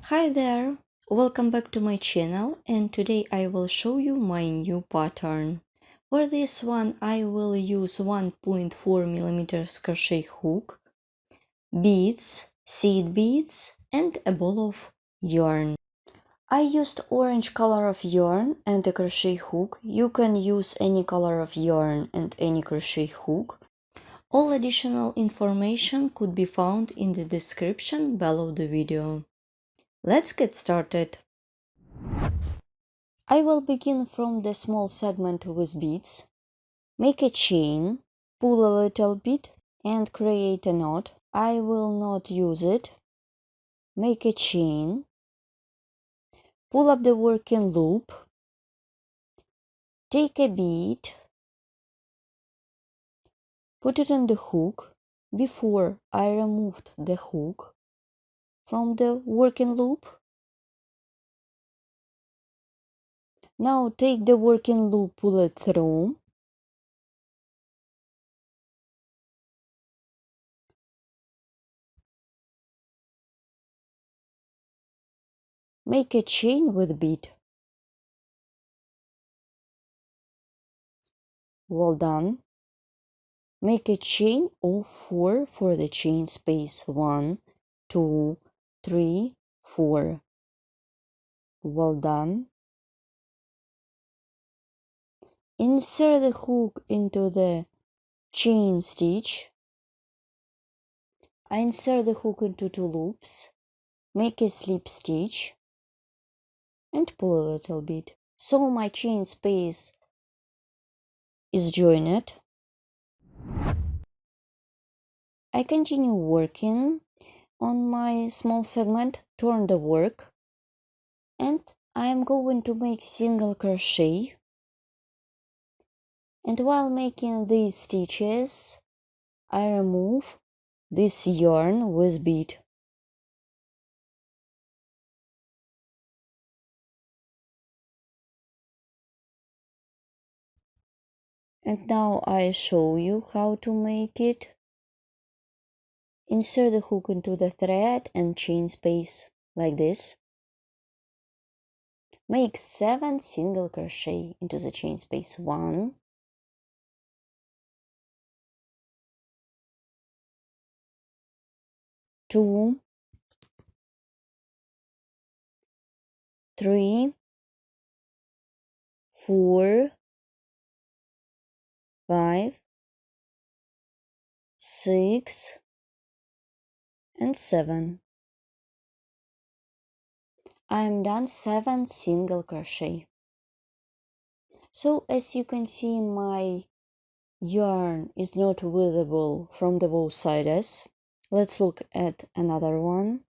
Hi there, welcome back to my channel, and today I will show you my new pattern. For this one I will use 1.4mm crochet hook, beads, seed beads and a ball of yarn. I used orange color of yarn and a crochet hook. You can use any color of yarn and any crochet hook. All additional information could be found in the description below the video. Let's get started. I will begin from the small segment with beads. Make a chain, pull a little bit and create a knot. I will not use it. Make a chain, pull up the working loop, take a bead, put it on the hook. Before I removed the hook from the working loop. Now take the working loop, pull it through. Make a chain with bead. Well done. Make a chain of 4 for the chain space 1, 2, 3, 4. Well done. Insert the hook into the chain stitch. I insert the hook into 2 loops. Make a slip stitch and pull a little bit. So my chain space is joined. I continue working on my small segment, turn the work, and I am going to make single crochet. And while making these stitches, I remove this yarn with bead. And now I show you how to make it. Insert the hook into the thread and chain space like this. Make 7 single crochet into the chain space. 1, 2, 3, 4, 5, 6, and 7. I am done 7 single crochet. So as you can see, my yarn is not visible from the both sides. Let's look at another one.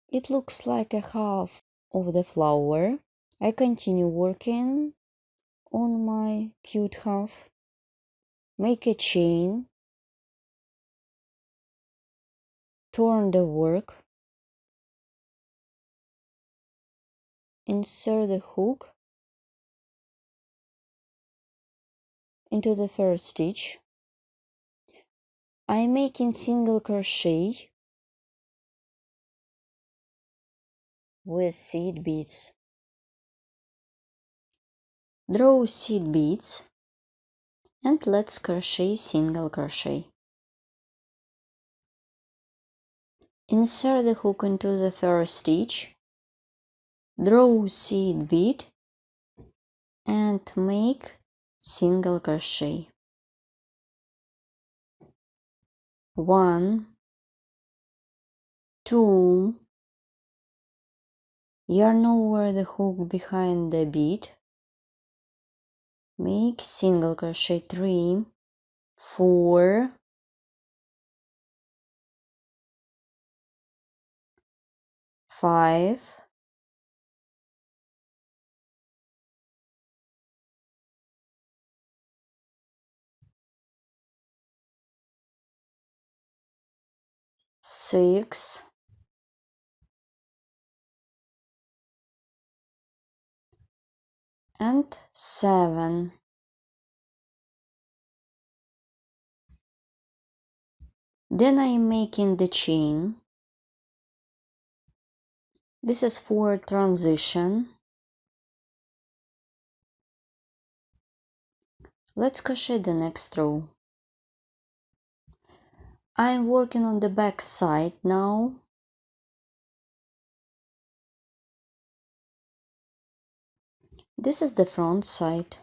It looks like a half of the flower. I continue working on my cute half. Make a chain, turn the work, insert the hook into the first stitch. I'm making single crochet with seed beads. Draw seed beads and let's crochet single crochet. Insert the hook into the first stitch, draw seed bead and make single crochet. 1, 2, yarn over the hook behind the bead, make single crochet. 3, 4, 5, 6, and 7. Then I'm making the chain. This is for transition. Let's crochet the next row. I'm working on the back side now. This is the front side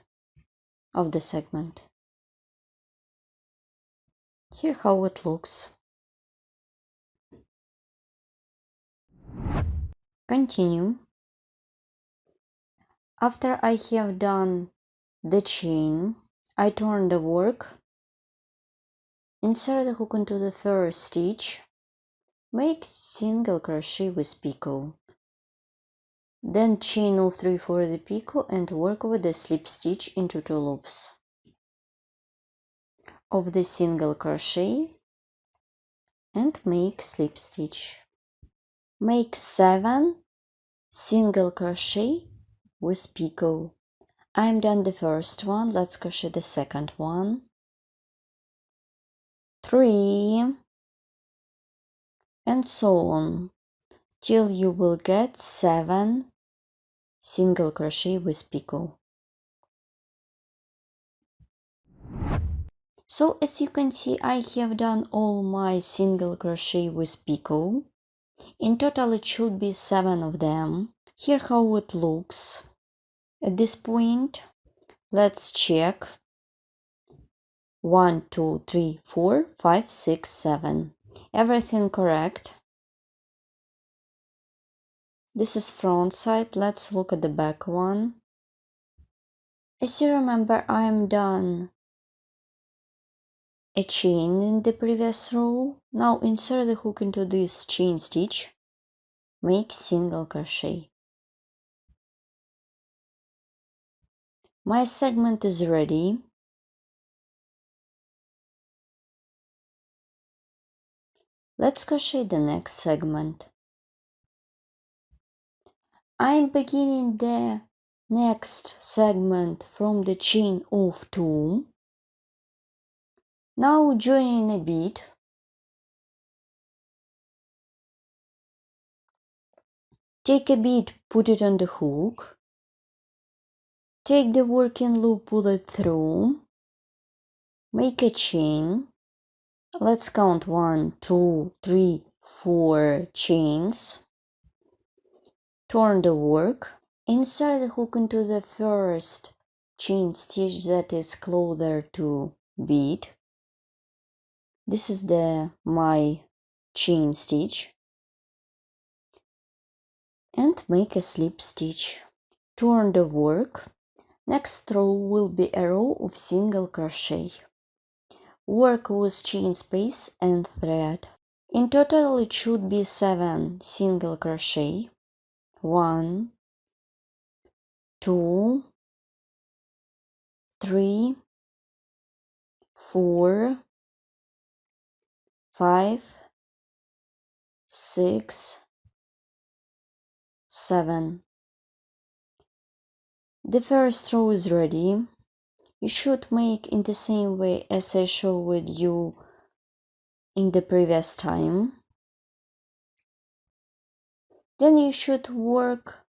of the segment. Here how it looks. Continue. After I have done the chain, I turn the work, insert the hook into the first stitch, make single crochet with picot, then chain all 3 for the picot and work with the slip stitch into 2 loops of the single crochet and make slip stitch. Make 7 single crochet with picot. I'm done the first one. Let's crochet the second one. 3 and so on till you will get 7 single crochet with picot. So as you can see, I have done all my single crochet with picot. In total it should be 7 of them. Here how it looks. At this point, let's check. 1, 2, 3, 4, 5, 6, 7. Everything correct. This is front side. Let's look at the back one. As you remember, I am done a chain in the previous row. Now insert the hook into this chain stitch. Make single crochet. My segment is ready. Let's crochet the next segment. I'm beginning the next segment from the chain of 2. Now joining a bead. Take a bead, put it on the hook. Take the working loop, pull it through. Make a chain. Let's count 1, 2, 3, 4 chains. Turn the work. Insert the hook into the first chain stitch that is closer to bead. This is my chain stitch. And make a slip stitch. Turn the work. Next row will be a row of single crochet. Work with chain space and thread. In total it should be 7 single crochet. 1, 2, 3, 4, 5, 6, 7. The first row is ready. You should make in the same way as I showed you in the previous time. Then you should work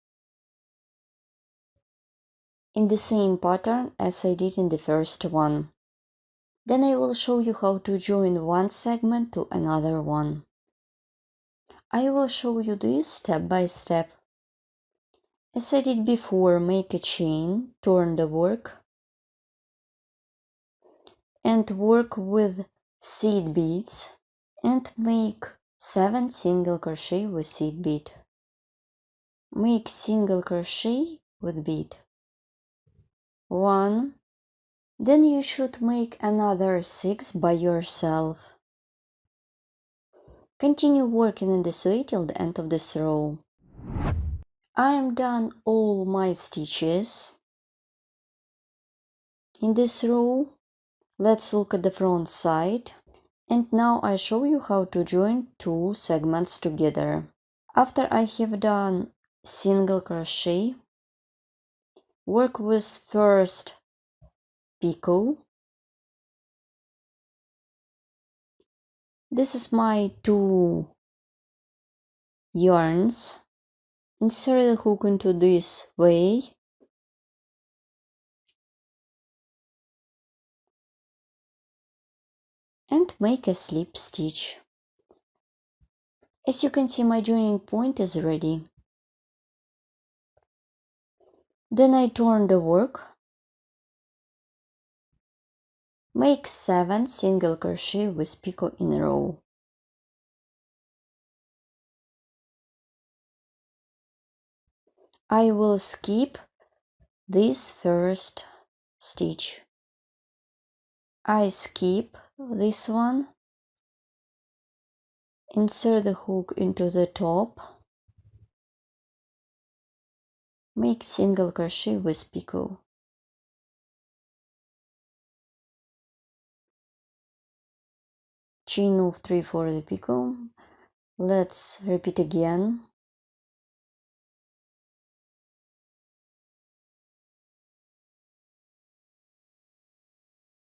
in the same pattern as I did in the first one. Then I will show you how to join one segment to another one. I will show you this step by step. As I did before, make a chain, turn the work, and work with seed beads and make 7 single crochet with seed bead. Make single crochet with bead. 1. Then you should make another 6 by yourself. Continue working in this way till the end of this row. I am done all my stitches in this row. Let's look at the front side. And now I show you how to join 2 segments together. After I have done single crochet, work with first picot. This is my 2 yarns. Insert the hook into this way and make a slip stitch. As you can see, my joining point is ready. Then I turn the work, make 7 single crochet with picot in a row. I will skip this first stitch. I skip this one, insert the hook into the top, make single crochet with picot. Chain of 3 for the picot. Let's repeat again.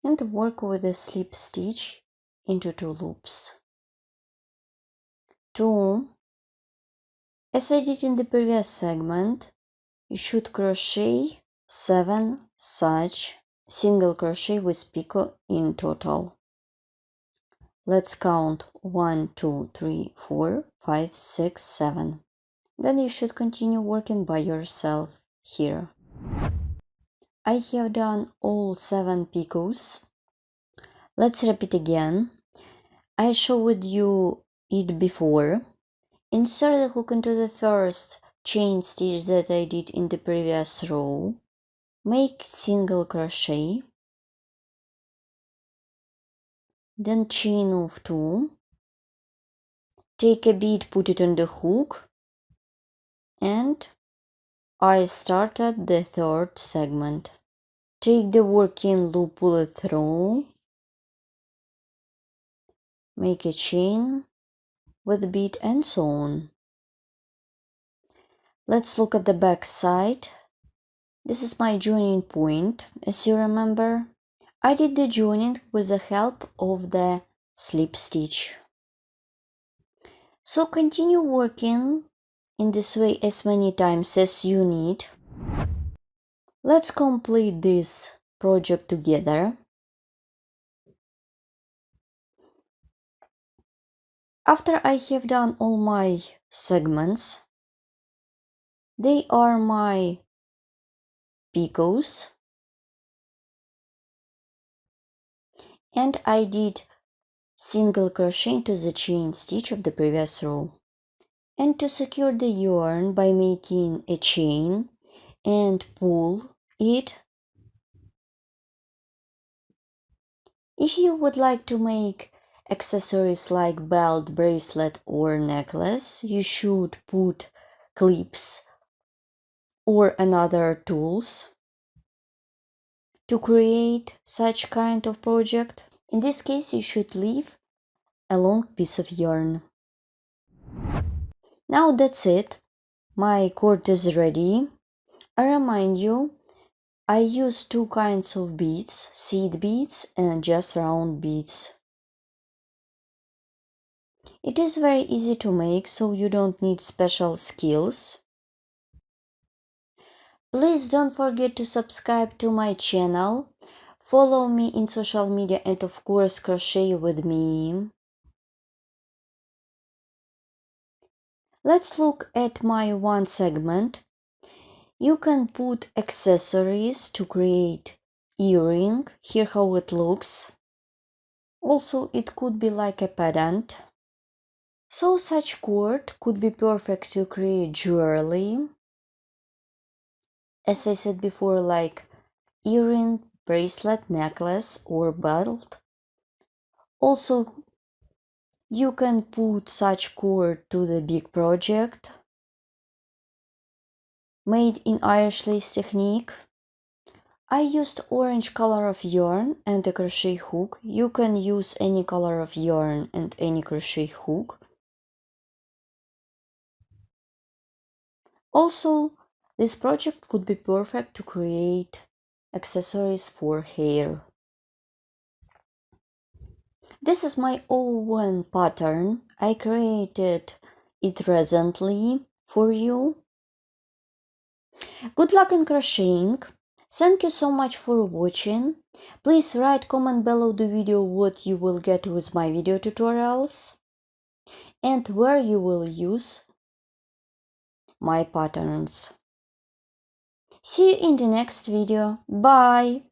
And work with a slip stitch into 2 loops. 2. As I did in the previous segment, you should crochet 7 such single crochet with picot in total. Let's count 1, 2, 3, 4, 5, 6, 7. Then you should continue working by yourself here. I have done all 7 picots. Let's repeat again. I showed you it before. Insert the hook into the first chain stitch that I did in the previous row. Make single crochet. Then chain of 2. Take a bead, put it on the hook. And I started the 3rd segment. Take the working loop, pull it through. Make a chain with bead and so on. Let's look at the back side. This is my joining point. As you remember, I did the joining with the help of the slip stitch. So continue working in this way as many times as you need. Let's complete this project together. After I have done all my segments, they are my picots, and I did single crochet into the chain stitch of the previous row. And to secure the yarn by making a chain and pull it. If you would like to make accessories like belt, bracelet or necklace, you should put clips or another tools to create such kind of project. In this case, you should leave a long piece of yarn. Now that's it. My cord is ready. I remind you, I use 2 kinds of beads, seed beads and just round beads. It is very easy to make, so you don't need special skills. Please don't forget to subscribe to my channel, follow me in social media and of course crochet with me. Let's look at my one segment. You can put accessories to create earring. Here how it looks. Also it could be like a pendant. So such cord could be perfect to create jewelry. As I said before, like earring, bracelet, necklace or belt. Also you can put such cord to the big project. Made in Irish lace technique. I used orange color of yarn and a crochet hook. You can use any color of yarn and any crochet hook. Also, this project could be perfect to create accessories for hair. This is my own pattern. I created it recently for you. Good luck in crocheting. Thank you so much for watching. Please write comment below the video what you will get with my video tutorials and where you will use my patterns. See you in the next video. Bye!